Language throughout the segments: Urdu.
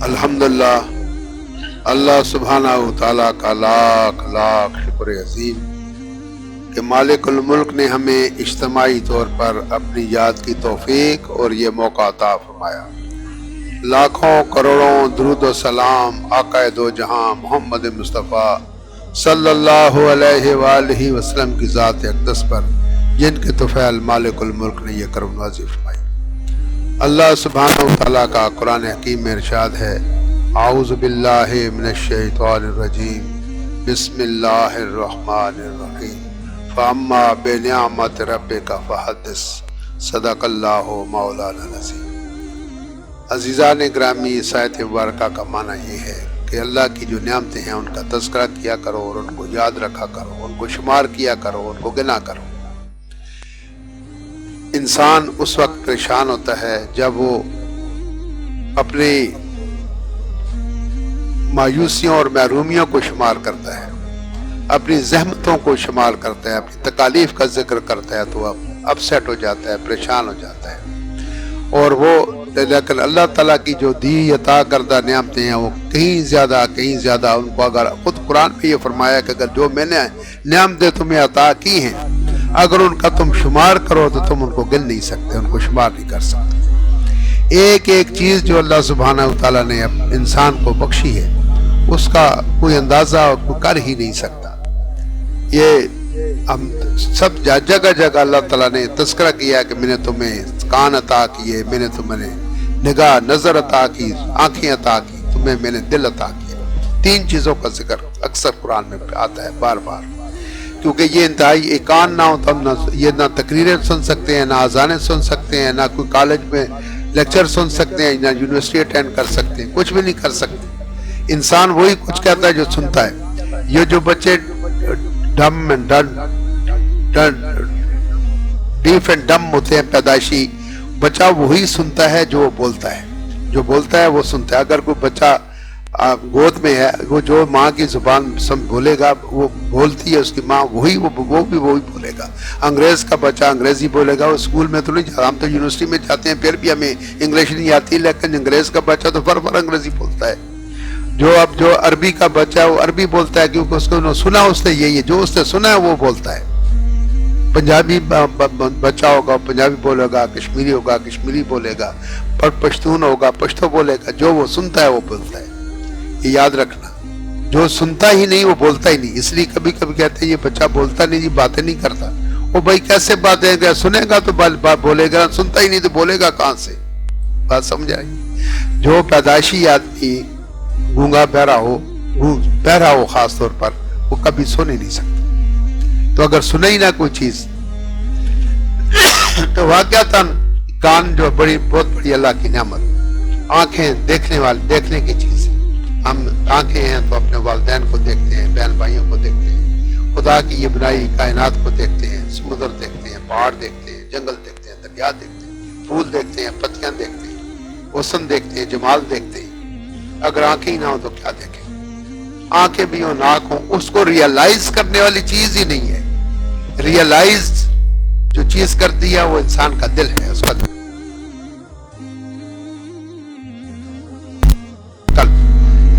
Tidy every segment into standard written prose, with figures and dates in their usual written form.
الحمدللہ اللہ سبحانہ وتعالیٰ کا لاکھ لاکھ شکر عظیم کہ مالک الملک نے ہمیں اجتماعی طور پر اپنی یاد کی توفیق اور یہ موقع عطا فرمایا۔ لاکھوں کروڑوں درود و سلام آقا دو جہاں محمد مصطفیٰ صلی اللہ علیہ وآلہ وسلم کی ذات اقدس پر جن کے طفیل مالک الملک نے یہ کرم نوازی فرمائی۔ اللہ سبحانہ وتعالیٰ کا قرآن حکیم میں ارشاد ہے، اعوذ باللہ من الشیطان الرجیم، بسم اللہ الرحمن الرحیم، فاما بنعمت ربک فحدث، صدق اللہ مولانا العظیم۔ عزیزان گرامی، اس آیت مبارکہ کا معنی یہ ہے کہ اللہ کی جو نعمتیں ہیں ان کا تذکرہ کیا کرو اور ان کو یاد رکھا کرو، ان کو شمار کیا کرو، ان کو گنا کرو۔ انسان اس وقت پریشان ہوتا ہے جب وہ اپنی مایوسیوں اور محرومیوں کو شمار کرتا ہے، اپنی زحمتوں کو شمار کرتا ہے، اپنی تکالیف کا ذکر کرتا ہے تو اپسیٹ ہو جاتا ہے، پریشان ہو جاتا ہے۔ اور وہ لیکن اللہ تعالیٰ کی جو دی عطا کردہ نعمتیں ہیں وہ کہیں زیادہ ان کو اگر خود قرآن میں یہ فرمایا کہ اگر جو میں نے نعمتیں تمہیں عطا کی ہیں اگر ان کا تم شمار کرو تو تم ان کو گن نہیں سکتے، ان کو شمار نہیں کر سکتے۔ ایک ایک چیز جو اللہ سبحانہ وتعالیٰ نے انسان کو بخشی ہے اس کا کوئی اندازہ کوئی کر ہی نہیں سکتا۔ یہ ہم سب جگہ جگہ اللہ تعالیٰ نے تذکرہ کیا کہ میں نے تمہیں کان عطا کیے، میں نے تمہیں نگاہ نظر عطا کی، آنکھیں عطا کی، تمہیں میں نے دل عطا کیا۔ تین چیزوں کا ذکر اکثر قرآن میں آتا ہے بار بار، کیونکہ یہ انتہائی ایک کان نہ ہو تو ہم نہ تقریریں سن سکتے ہیں، نہ اذانیں سن سکتے ہیں، نہ کوئی کالج میں لیکچر سن سکتے ہیں، نہ یونیورسٹی اٹینڈ کر سکتے ہیں، کچھ بھی نہیں کر سکتے۔ انسان وہی کچھ کہتا ہے جو سنتا ہے۔ یہ جو بچے ڈیف اینڈ ڈم ہوتے ہیں پیدائشی، بچہ وہی سنتا ہے جو وہ بولتا ہے، جو بولتا ہے وہ سنتا ہے۔ اگر کوئی بچہ گود میں ہے وہ جو ماں کی زبان بولے گا وہ بولتی ہے اس کی ماں، وہ بھی وہی بولے گا۔ انگریز کا بچہ انگریزی بولے گا، وہ اسکول میں تو نہیں جاتا، ہم تو یونیورسٹی میں جاتے ہیں پھر بھی ہمیں انگلش نہیں آتی، لیکن انگریز کا بچہ تو فر انگریزی بولتا ہے۔ جو عربی کا بچہ ہے وہ عربی بولتا ہے کیونکہ اس کو سنا اس نے یہی ہے، جو اس نے سنا ہے وہ بولتا ہے۔ پنجابی بچہ ہوگا پنجابی بولے گا، کشمیری ہوگا کشمیری بولے گا، پشتون ہوگا پشتو بولے گا، جو وہ سنتا ہے وہ بولتا ہے۔ یہ یاد رکھنا، جو سنتا ہی نہیں وہ بولتا ہی نہیں۔ اس لیے کبھی کبھی کہتے ہیں یہ بچہ بولتا نہیں جی، باتیں نہیں کرتا۔ وہ بھائی کیسے باتیں گا، سنے گا تو بولے گا، سنتا ہی نہیں تو بولے گا کہاں سے؟ بات سمجھ آئی؟ جو پیدائشی آدمی گونگا بہرا ہو خاص طور پر، وہ کبھی سن ہی نہیں سکتا۔ تو اگر سنے ہی نہ کوئی چیز تو واقعتاً کان جو بہت بڑی اللہ کی نعمت، آنکھیں دیکھنے کی چیز ہے۔ ہم آنکھیں ہیں تو اپنے والدین کو دیکھتے ہیں، بہن بھائیوں کو دیکھتے ہیں، خدا کی یہ بنائی کائنات کو دیکھتے ہیں، سمندر دیکھتے ہیں، پہاڑ دیکھتے ہیں، جنگل دیکھتے ہیں، دریا دیکھتے ہیں، پھول دیکھتے ہیں، پتیاں دیکھتے ہیں، حسن دیکھتے ہیں، جمال دیکھتے ہیں۔ اگر آنکھیں ہی نہ ہو تو کیا دیکھیں؟ آنکھیں بھی ہو ناک ہو، اس کو ریئلائز کرنے والی چیز ہی نہیں ہے۔ ریئلائز جو چیز کرتی ہے وہ انسان کا دل ہے، اس کا دل۔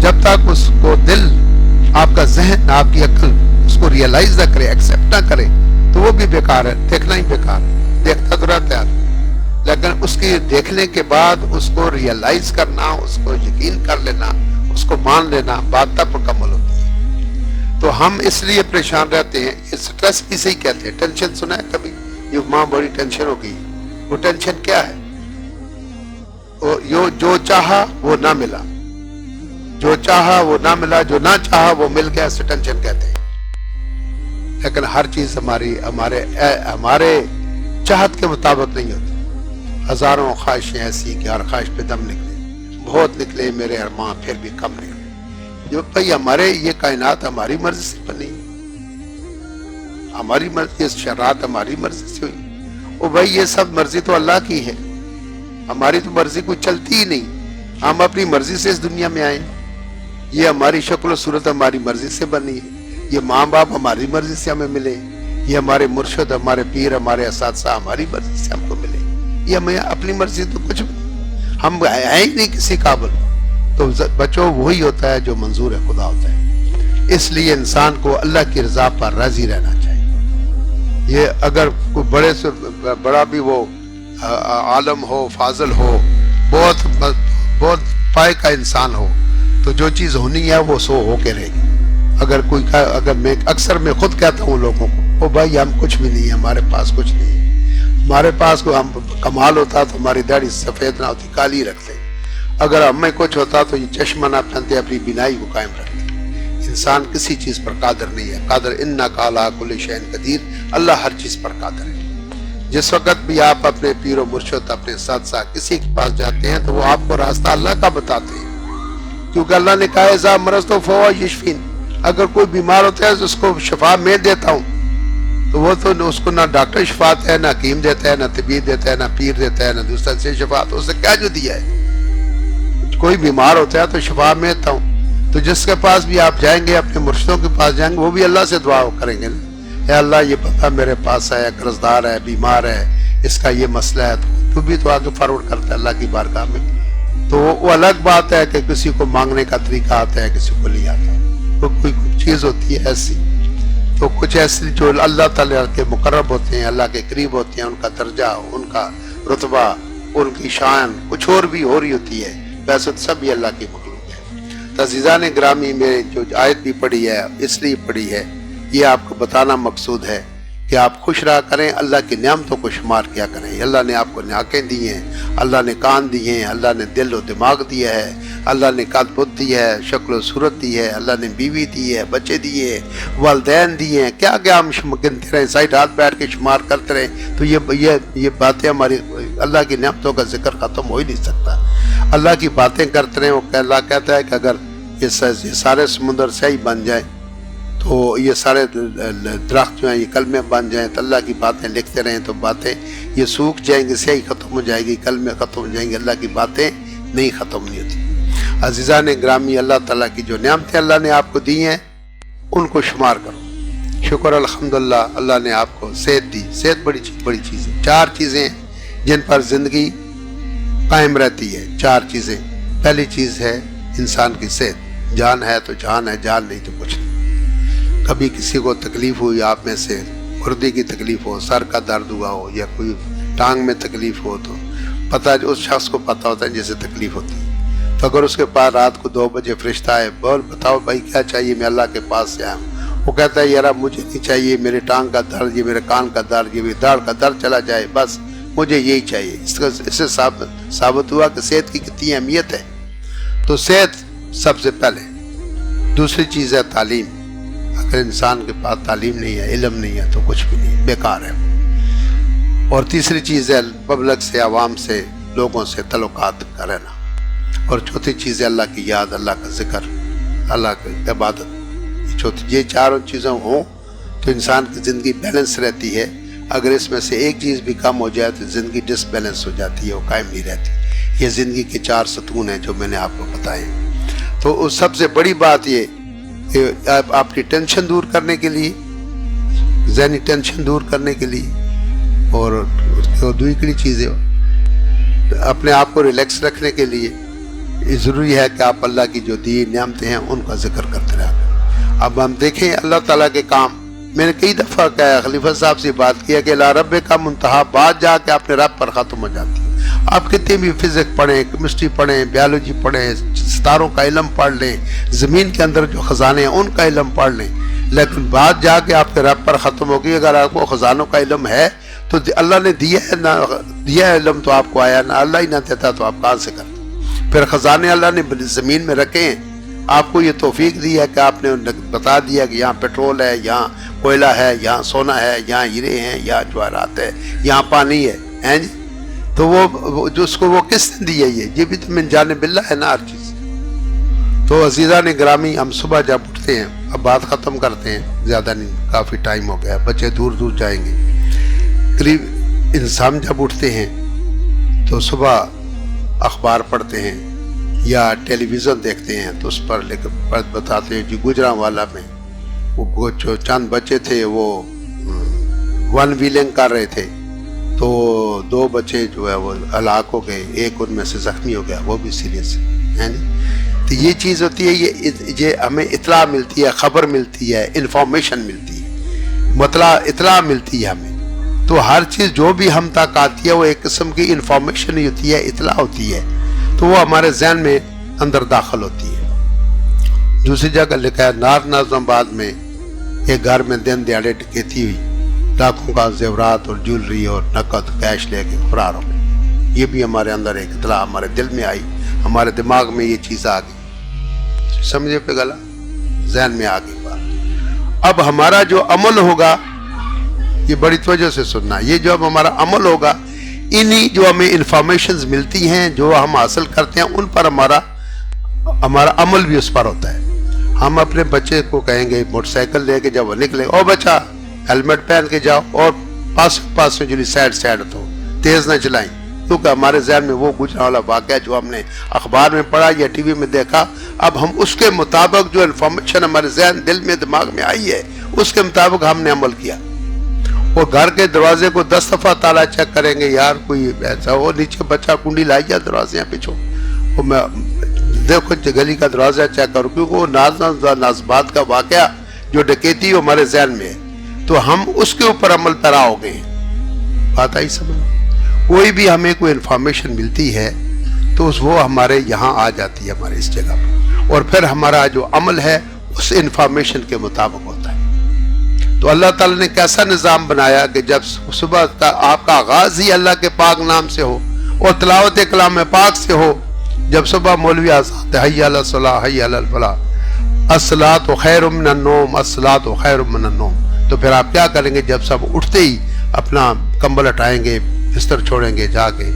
جب تک اس کو دل، آپ کا ذہن، آپ کی عقل اس کو ریئلائز نہ کرے، ایکسپٹ نہ کرے تو وہ بھی بیکار ہے، دیکھنا ہی بیکار ہے۔ دیکھتا تو رہتا ہے لیکن اس کی دیکھنے کے بعد اس کو ریئلائز کرنا، اس کو یقین کر لینا، اس کو مان لینا، بات تب مکمل ہوتی ہے۔ تو ہم اس لیے پریشان رہتے ہیں، یہ سٹریس بھی صحیح کہتے ہیں۔ ٹینشن سنا ہے کبھی؟ یہ ماں بڑی ٹینشن ہو گئی۔ وہ ٹینشن کیا ہے؟ جو چاہا وہ نہ ملا، جو چاہا وہ نہ ملا، جو نہ چاہا وہ مل گیا، اسے ٹینشن کہتے ہیں۔ لیکن ہر چیز ہمارے چاہت کے مطابق نہیں ہوتی۔ ہزاروں خواہشیں ایسی کہ ہر خواہش پہ دم نکلے، بہت نکلے میرے ارماں پھر بھی کم نکلے۔ جو بھائی ہمارے یہ کائنات ہماری مرضی سے بنی، ہماری مرضی، شرات ہماری مرضی سے ہوئی۔ وہ بھائی یہ سب مرضی تو اللہ کی ہے، ہماری تو مرضی کوئی چلتی ہی نہیں۔ ہم اپنی مرضی سے اس دنیا میں آئے، یہ ہماری شکل و صورت ہماری مرضی سے بنی ہے، یہ ماں باپ ہماری مرضی سے ہمیں ملے، یہ ہمارے مرشد، ہمارے پیر، ہمارے اساتذہ ہماری مرضی سے ہم کو ملے۔ یہ ہمیں اپنی مرضی تو کچھ ہم ہیں ہی نہیں کسی قابل۔ تو بچوں وہی ہوتا ہے جو منظور خدا ہوتا ہے. اس لیے انسان کو اللہ کی رضا پر راضی رہنا چاہیے. یہ اگر کوئی بڑے سے بڑا بھی وہ عالم ہو، فاضل ہو، بہت پائے کا انسان ہو، تو جو چیز ہونی ہے وہ سو ہو کے رہے گی. اگر میں اکثر میں خود کہتا ہوں لوگوں کو، او بھائی ہم کچھ بھی نہیں ہے، ہمارے پاس کچھ نہیں ہے. ہمارے پاس کوئی ہم کمال ہوتا تو ہماری داڑھی سفید نہ ہوتی، کالی رکھتے. اگر ہمیں کچھ ہوتا تو یہ چشمہ نہ پہنتے، اپنی بینائی کو قائم رکھتے. انسان کسی چیز پر قادر نہیں ہے. قادر انکا علی کل شیء قدیر، اللہ ہر چیز پر قادر ہے. جس وقت بھی آپ اپنے پیر و مرشد اپنے ساتھ ساتھ کسی کے پاس جاتے ہیں تو وہ آپ کو راستہ اللہ کا بتاتے ہیں، کیونکہ اللہ نے کہا اذا مرضت فہو یشفین. اگر کوئی بیمار ہوتا ہے تو اس کو شفا میں دیتا ہوں. تو وہ تو اس کو نہ ڈاکٹر شفا دیتا ہے، نہ حکیم دیتا ہے، نہ طبیب دیتا ہے، نہ پیر دیتا ہے، نہ دوسرا سے شفا. تو اس نے کیا جو دیا ہے؟ کوئی بیمار ہوتا ہے تو شفا میں دیتا ہوں. تو جس کے پاس بھی آپ جائیں گے، اپنے مرشدوں کے پاس جائیں گے، وہ بھی اللہ سے دعا کریں گے، اے اللہ یہ بتا میرے پاس ہے، قرضدار ہے، بیمار ہے، اس کا یہ مسئلہ ہے. تو بھی تو آگے فارورڈ کرتا ہے اللہ کی بارگاہ میں. تو وہ الگ بات ہے کہ کسی کو مانگنے کا طریقہ آتا ہے، کسی کو نہیں آتا. تو کوئی چیز ہوتی ہے ایسی، تو کچھ ایسی جو اللہ تعالیٰ کے مقرب ہوتے ہیں، اللہ کے قریب ہوتے ہیں، ان کا درجہ، ان کا رتبہ، ان کی شان کچھ اور بھی ہو رہی ہوتی ہے. ویسے تو سب یہ اللہ کی مخلوق ہے. عزیزان گرامی، میں جو آیت بھی پڑھی ہے اس لیے پڑھی ہے، یہ آپ کو بتانا مقصود ہے کہ آپ خوش رہا کریں، اللہ کی نعمتوں کو شمار کیا کریں. اللہ نے آپ کو ناکیں دی ہیں، اللہ نے کان دیے ہیں، اللہ نے دل و دماغ دیا ہے، اللہ نے قد بت دی ہے، شکل و صورت دی ہے، اللہ نے بیوی دی ہے، بچے دیے، والدین دیے ہیں. کیا کیا ہم گنتے رہیں، سائڈ ہاتھ بیٹھ کے شمار کرتے رہیں تو یہ باتیں ہماری، اللہ کی نعمتوں کا ذکر ختم ہو ہی نہیں سکتا. اللہ کی باتیں کرتے رہیں. وہ اللہ کہتا ہے کہ اگر یہ سارے سمندر سیاہی بن جائیں تو یہ سارے درخت جو ہیں یہ کلمے بن جائیں، تو اللہ کی باتیں لکھتے رہیں تو باتیں یہ سوکھ جائیں گی، سیاہی ختم ہو جائے گی، کلمے ختم ہو جائیں گے، اللہ کی باتیں نہیں ختم نہیں ہوتی. عزیزان گرامی، اللہ تعالیٰ کی جو نعمتیں اللہ نے آپ کو دی ہیں ان کو شمار کرو. شکر الحمدللہ، اللہ نے آپ کو صحت دی. صحت بڑی چیز ہے. 4 چیزیں جن پر زندگی قائم رہتی ہے. 4 چیزیں. پہلی چیز ہے انسان کی صحت. جان ہے تو جان ہے، جان نہیں تو کچھ نہیں. کبھی کسی کو تکلیف ہوئی آپ میں سے، گردے کی تکلیف ہو، سر کا درد ہوا ہو، یا کوئی ٹانگ میں تکلیف ہو، تو پتہ اس شخص کو پتہ ہوتا ہے جیسے تکلیف ہوتی ہے. تو اگر اس کے پاس رات کو 2 بجے فرشتہ ہے، بتاؤ بھائی کیا چاہیے، میں اللہ کے پاس سے آیا ہوں. وہ کہتا ہے یار مجھے نہیں چاہیے میرے ٹانگ کا درد، یہ میرے کان کا درد، یہ میری داڑھ کا درد چلا جائے، بس مجھے یہی چاہیے. اس سے ثابت ہوا کہ صحت کی کتنی اہمیت ہے. تو صحت سب سے پہلے. دوسری چیز ہے تعلیم. اگر انسان کے پاس تعلیم نہیں ہے، علم نہیں ہے، تو کچھ بھی نہیں، بیکار ہے. اور تیسری چیز ہے پبلک سے، عوام سے، لوگوں سے تعلقات کا رہنا. اور چوتھی چیز ہے اللہ کی یاد، اللہ کا ذکر، اللہ کی عبادت. یہ 4 چیزیں ہوں تو انسان کی زندگی بیلنس رہتی ہے. اگر اس میں سے ایک چیز بھی کم ہو جائے تو زندگی ڈس بیلنس ہو جاتی ہے، وہ قائم نہیں رہتی. یہ زندگی کے 4 ستون ہیں جو میں نے آپ کو بتائے. تو سب سے بڑی بات یہ کہ آپ کی ٹینشن دور کرنے کے لیے، ذہنی ٹینشن دور کرنے کے لیے، اور دوسری چیز ہے اپنے آپ کو ریلیکس رکھنے کے لیے یہ ضروری ہے کہ آپ اللہ کی جو دی نعمتیں ہیں ان کا ذکر کرتے رہیں. اب ہم دیکھیں اللہ تعالیٰ کے کام. میں نے کئی دفعہ کہا، خلیفہ صاحب سے بات کیا کہ لا رب کا منتہا بات جا کے اپنے رب پر ختم ہو جاتی ہے. آپ کتنی بھی فزکس پڑھیں، کیمسٹری پڑھیں، بیالوجی پڑھیں، ستاروں کا علم پڑھ لیں، زمین کے اندر جو خزانے ہیں ان کا علم پڑھ لیں، لیکن بات جا کے آپ کے رب پر ختم ہوگی. اگر آپ کو خزانوں کا علم ہے تو اللہ نے دیا ہے، نہ دیا ہے علم تو آپ کو آیا، نہ اللہ ہی نہ دیتا تو آپ کہاں سے کرتے. پھر خزانے اللہ نے زمین میں رکھے ہیں، آپ کو یہ توفیق دی ہے کہ آپ نے بتا دیا کہ یہاں پیٹرول ہے، یہاں کوئلہ ہے، یہاں سونا ہے، یہاں ہیرے ہیں، یہاں جواہرات ہے، یہاں پانی ہے جی. تو وہ جو اس کو وہ کس نے دی ہے، یہ بھی تو من جانب اللہ ہے نا ہر چیز. تو عزیزان گرامی، ہم صبح جب اٹھتے ہیں، اب بات ختم کرتے ہیں، زیادہ نہیں، کافی ٹائم ہو گیا، بچے دور دور جائیں گے. قریب انسان جب اٹھتے ہیں تو صبح اخبار پڑھتے ہیں یا ٹیلی ویژن دیکھتے ہیں تو اس پر بتاتے ہیں جی گجرانوالہ میں وہ جو چند بچے تھے وہ 1 ویلنگ کر رہے تھے تو 2 بچے جو ہے وہ ہلاک ہو گئے، ایک ان میں سے زخمی ہو گیا، وہ بھی سیریس ہے. تو یہ چیز ہوتی ہے، یہ ہمیں اطلاع ملتی ہے، خبر ملتی ہے، انفارمیشن ملتی ہے، اطلاع ملتی ہے ہمیں. تو ہر چیز جو بھی ہم تک آتی ہے وہ ایک قسم کی انفارمیشن ہی ہوتی ہے، اطلاع ہوتی ہے، تو وہ ہمارے ذہن میں اندر داخل ہوتی ہے. دوسری جگہ لکھا ہے نار ناظم آباد میں ایک گھر میں دن دیہڑے ڈکیتی ہوئی، لاکھوں کا زیورات اور جولری اور نقد کیش لے کے فرار ہو گئے. یہ بھی ہمارے اندر ایک اطلاع ہمارے دل میں آئی، ہمارے دماغ میں یہ چیز آ گئی. سمجھے پہ گلا، ذہن میں آ گئی بات. اب ہمارا جو عمل ہوگا، یہ بڑی توجہ سے سننا، یہ جو اب ہمارا عمل ہوگا، انہی جو ہمیں انفارمیشنز ملتی ہیں جو ہم حاصل کرتے ہیں، ان پر ہمارا عمل بھی اس پر ہوتا ہے. ہم اپنے بچے کو کہیں گے موٹر سائیکل لے کے جب وہ نکلے، او بچہ ہیلمٹ پہن کے جاؤ اور پاس میں جو سائڈ تو تیز نہ چلائیں، کیونکہ ہمارے ذہن میں وہ گزرا والا واقعہ جو ہم نے اخبار میں پڑھا یا ٹی وی میں دیکھا، اب ہم اس کے مطابق جو انفارمیشن ہمارے ذہن دل میں دماغ میں آئی ہے اس کے مطابق ہم نے عمل کیا. اور گھر کے دروازے کو 10 دفعہ تالا چیک کریں گے، یار کوئی ایسا ہو نیچے بچہ کنڈی لائی جائے دروازے پیچھو، وہ میں دیکھو گلی کا دروازہ چیک کرو، کیونکہ وہ نازبات کا واقعہ جو ڈکیتی ہمارے ذہن میں ہے، تو ہم اس کے اوپر عمل پیرا ہو گئے. بات آئی سمجھ؟ کوئی بھی ہمیں کوئی انفارمیشن ملتی ہے تو وہ ہمارے یہاں آ جاتی ہے، ہمارے اس جگہ پر، اور پھر ہمارا جو عمل ہے اس انفارمیشن کے مطابق ہوتا ہے. تو اللہ تعالیٰ نے کیسا نظام بنایا کہ جب صبح کا آپ کا آغاز ہی اللہ کے پاک نام سے ہو اور تلاوت کلام پاک سے ہو. جب صبح مولوی آزاد حی علی الصلاۃ حی علی الفلاح الصلاۃ خیر من النوم الصلاۃ خیر من النوم، تو پھر آپ کیا کریں گے؟ جب سب اٹھتے ہی اپنا کمبل ہٹائیں گے، بستر چھوڑیں گے، جا کے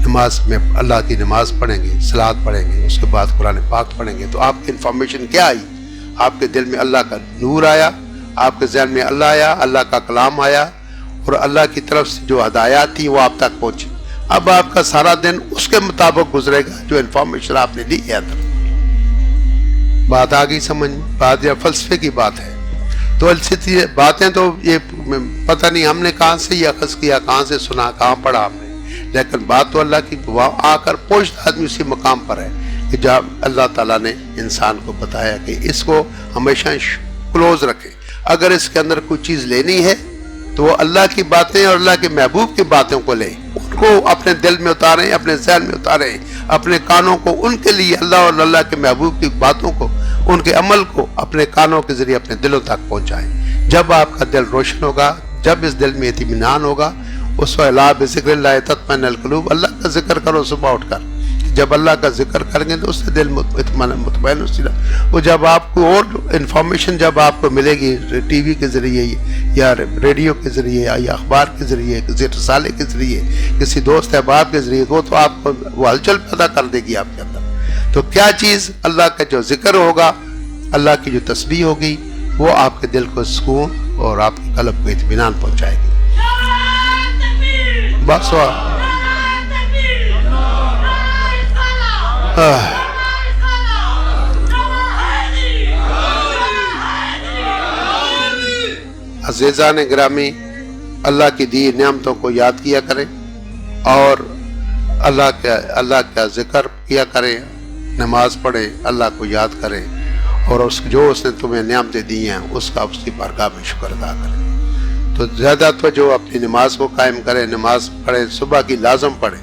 نماز میں اللہ کی نماز پڑھیں گے، صلاۃ پڑھیں گے، اس کے بعد قرآن پاک پڑھیں گے. تو آپ کی انفارمیشن کیا آئی؟ آپ کے دل میں اللہ کا نور آیا، آپ کے ذہن میں اللہ آیا، اللہ کا کلام آیا، اور اللہ کی طرف سے جو ہدایات تھی وہ آپ تک پہنچی. اب آپ کا سارا دن اس کے مطابق گزرے گا جو انفارمیشن آپ نے لی ہے اندر. بات آ گئی سمجھ؟ بات یا فلسفے کی بات ہے. تو ایسی باتیں تو یہ پتہ نہیں ہم نے کہاں سے یہ اخذ کیا، کہاں سے سنا، کہاں پڑھا ہم نے، لیکن بات تو اللہ کی آ کر پہنچتا آدمی اسی مقام پر ہے کہ جب اللہ تعالیٰ نے انسان کو بتایا کہ اس کو ہمیشہ کلوز رکھے. اگر اس کے اندر کوئی چیز لینی ہے تو وہ اللہ کی باتیں اور اللہ کے محبوب کی باتوں کو لیں، ان کو اپنے دل میں اتاریں، اپنے ذہن میں اتاریں، اپنے کانوں کو ان کے لیے اللہ اور اللہ کے محبوب کی باتوں کو، ان کے عمل کو اپنے کانوں کے ذریعے اپنے دلوں تک پہنچائیں. جب آپ کا دل روشن ہوگا، جب اس دل میں اطمینان ہوگا، اس وَإِلَىٰ بِذِكْرِ اللَّهِ تَطْمَئِنُّ الْقُلُوبُ، اللہ کا ذکر کرو صبح اٹھ کر. جب اللہ کا ذکر کریں گے تو اس سے دل مطمئن ہوتی ہے. وہ جب آپ کو اور انفارمیشن جب آپ کو ملے گی ٹی وی کے ذریعے یا ریڈیو کے ذریعے یا اخبار کے ذریعے، کسی رسالے کے ذریعے، کسی دوست احباب کے ذریعے، وہ تو آپ کو وہ ہلچل پیدا کر دے گی آپ کے اندر. تو کیا چیز؟ اللہ کا جو ذکر ہوگا، اللہ کی جو تسبیح ہوگی، وہ آپ کے دل کو سکون اور آپ کے قلب کو اطمینان پہنچائے گی. بس عزیزان گرامی، اللہ کی دی نعمتوں کو یاد کیا کریں اور اللہ کا ذکر کیا کریں، نماز پڑھیں، اللہ کو یاد کریں، اور اس نے تمہیں نعمتیں دی ہیں اس کی بارگاہ میں شکر ادا کریں. تو زیادہ توجہ اپنی نماز کو قائم کریں، نماز پڑھیں، صبح کی لازم پڑھیں،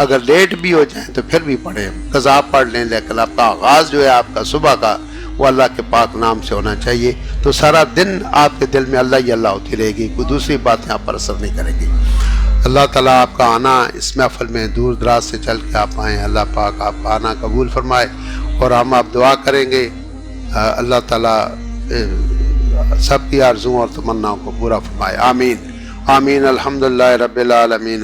اگر لیٹ بھی ہو جائیں تو پھر بھی پڑھیں، قضا پڑھ لیں، لیکن آپ کا آغاز جو ہے آپ کا صبح کا وہ اللہ کے پاک نام سے ہونا چاہیے. تو سارا دن آپ کے دل میں اللہ ہی اللہ ہوتی رہے گی، کوئی دوسری باتیں آپ پر اثر نہیں کریں گی. اللہ تعالیٰ آپ کا آنا اس محفل میں دور دراز سے چل کے آپ آئیں، اللہ پاک آپ کا آنا قبول فرمائے، اور ہم آپ دعا کریں گے اللہ تعالیٰ سب کی آرزوؤں اور تمناؤں کو پورا فرمائے. آمین آمین. الحمدللہ رب العالمین.